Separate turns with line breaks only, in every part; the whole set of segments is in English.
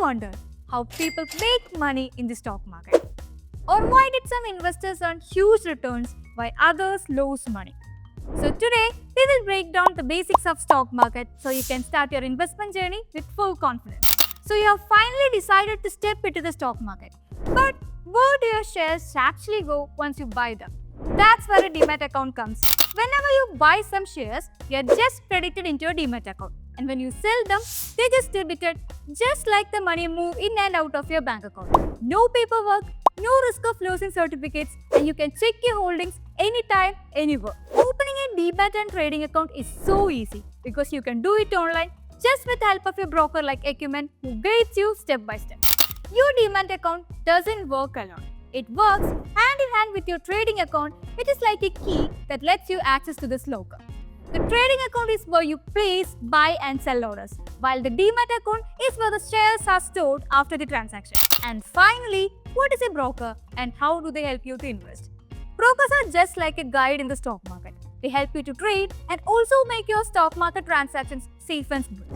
wonder how people make money in the stock market? Or why did some investors earn huge returns while others lose money? So today, we will break down the basics of stock market so you can start your investment journey with full confidence. So you have finally decided to step into the stock market. But where do your shares actually go once you buy them? That's where a Demat account comes in. Whenever you buy some shares, you are just credited into your Demat account. And when you sell them, they just debited just like the money move in and out of your bank account. No paperwork, no risk of losing certificates, and you can check your holdings anytime, anywhere. Opening a Demat and trading account is so easy because you can do it online just with the help of your broker like Acumen who guides you step by step. Your Demat account doesn't work alone. It works hand in hand with your trading account, which is like a key that lets you access to this locker. The trading account is where you place, buy and sell orders, while the Demat account is where the shares are stored after the transaction. And finally, what is a broker and how do they help you to invest? Brokers are just like a guide in the stock market. They help you to trade and also make your stock market transactions safe and smooth.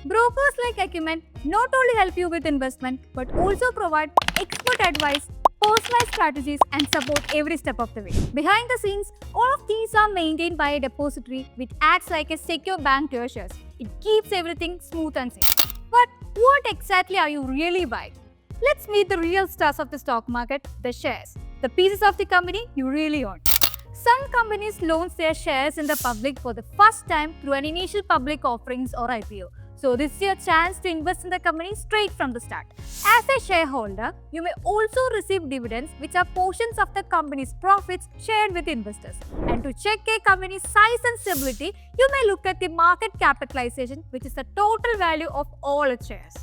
Brokers like Acumen not only help you with investment but also provide expert advice, personalized strategies and support every step of the way. Behind the scenes, all of these are maintained by a depository which acts like a secure bank to your shares. It keeps everything smooth and safe. But what exactly are you really buying? Let's meet the real stars of the stock market, the shares, the pieces of the company you really own. Some companies launch their shares in the public for the first time through an initial public offerings or IPO. So this is your chance to invest in the company straight from the start. As a shareholder, you may also receive dividends which are portions of the company's profits shared with investors. And to check a company's size and stability, you may look at the market capitalization, which is the total value of all its shares.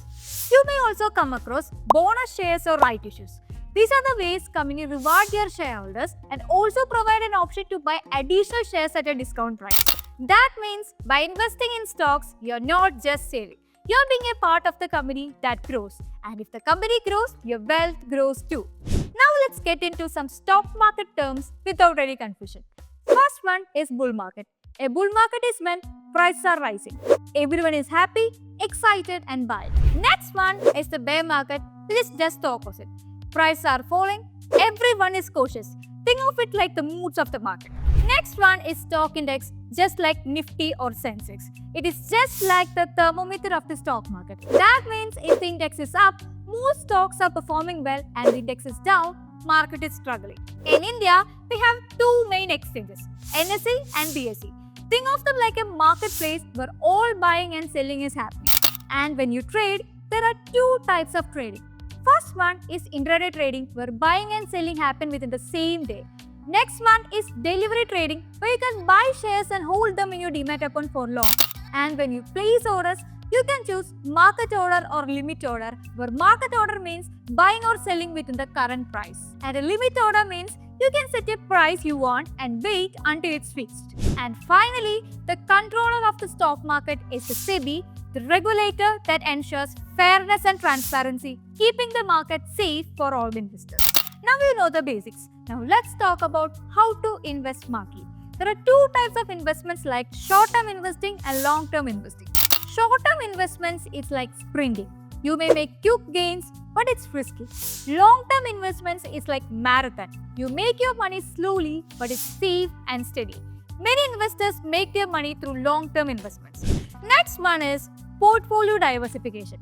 You may also come across bonus shares or right issues. These are the ways companies reward their shareholders and also provide an option to buy additional shares at a discount price. That means by investing in stocks, you're not just saving. You're being a part of the company that grows. And if the company grows, your wealth grows too. Now let's get into some stock market terms without any confusion. First one is bull market. A bull market is when prices are rising. Everyone is happy, excited and buying. Next one is the bear market, which is just the opposite. Prices are falling, everyone is cautious. Think of it like the moods of the market. Next one is stock index, just like Nifty or Sensex. It is just like the thermometer of the stock market. That means if the index is up, most stocks are performing well and the index is down, market is struggling. In India, we have two main exchanges, NSE and BSE. Think of them like a marketplace where all buying and selling is happening. And when you trade, there are two types of trading. First one is intraday trading where buying and selling happen within the same day. Next one is delivery trading where you can buy shares and hold them in your Demat account for long. And when you place orders, you can choose market order or limit order where market order means buying or selling within the current price. And a limit order means you can set a price you want and wait until it's fixed. And finally, the controller of the stock market is the SEBI, the regulator that ensures fairness and transparency, keeping the market safe for all investors. Now you know the basics. Now let's talk about how to invest smartly. There are two types of investments like short-term investing and long-term investing. Short-term investments is like sprinting. You may make quick gains, but it's risky. Long-term investments is like marathon. You make your money slowly, but it's safe and steady. Many investors make their money through long-term investments. Next one is portfolio diversification.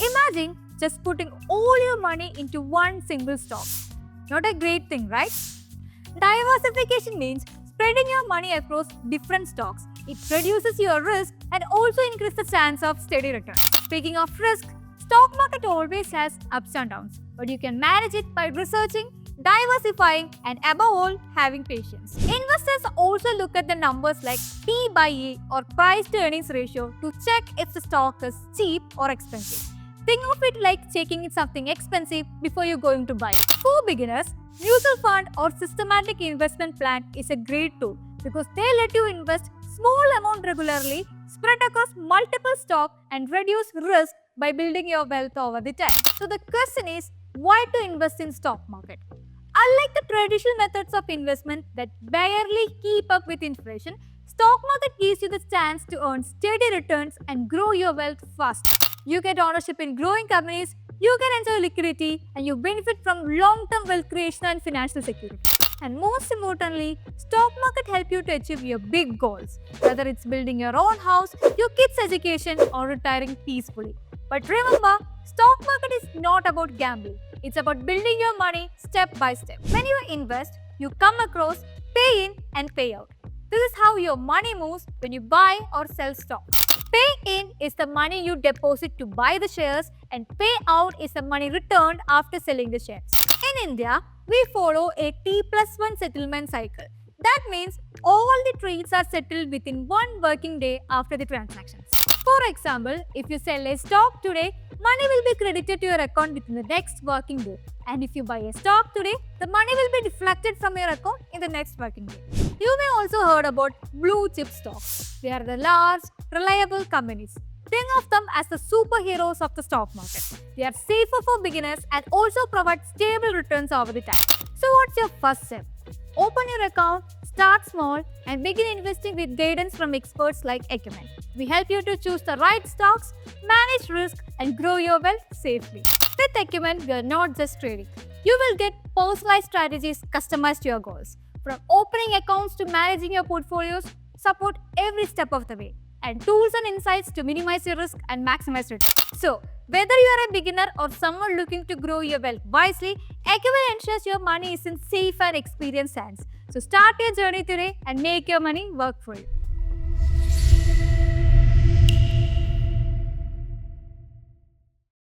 Imagine just putting all your money into one single stock. Not a great thing, right? Diversification means spreading your money across different stocks. It reduces your risk and also increases the chance of steady return. Speaking of risk, stock market always has ups and downs, but you can manage it by researching, diversifying and above all, having patience. Investors also look at the numbers like P by E or price to earnings ratio to check if the stock is cheap or expensive. Think of it like checking if something expensive before you're going to buy it. For beginners, mutual fund or systematic investment plan is a great tool because they let you invest small amount regularly, spread across multiple stocks and reduce risk by building your wealth over the time. So the question is, why to invest in stock market? Unlike the traditional methods of investment that barely keep up with inflation, stock market gives you the chance to earn steady returns and grow your wealth fast. You get ownership in growing companies, you can enjoy liquidity and you benefit from long-term wealth creation and financial security. And most importantly, stock market help you to achieve your big goals, whether it's building your own house, your kids' education, or retiring peacefully. But remember, stock market is not about gambling. It's about building your money step by step. When you invest, you come across pay in and pay out. This is how your money moves when you buy or sell stocks. Pay in is the money you deposit to buy the shares, and pay out is the money returned after selling the shares. In India, we follow a T+1 settlement cycle. That means all the trades are settled within 1 working day after the transactions. For example, if you sell a stock today, money will be credited to your account within the next working day. And if you buy a stock today, the money will be deflected from your account in the next working day. You may also heard about blue chip stocks. They are the large, reliable companies. Think of them as the superheroes of the stock market. They are safer for beginners and also provide stable returns over the time. So what's your first step? Open your account, start small, and begin investing with guidance from experts like Acumen. We help you to choose the right stocks, manage risk, and grow your wealth safely. With Acumen, we are not just trading. You will get personalized strategies customized to your goals. From opening accounts to managing your portfolios, support every step of the way, and tools and insights to minimize your risk and maximize return. So, whether you are a beginner or someone looking to grow your wealth wisely, Acumen ensures your money is in safe and experienced hands. So, start your journey today and make your money work for you.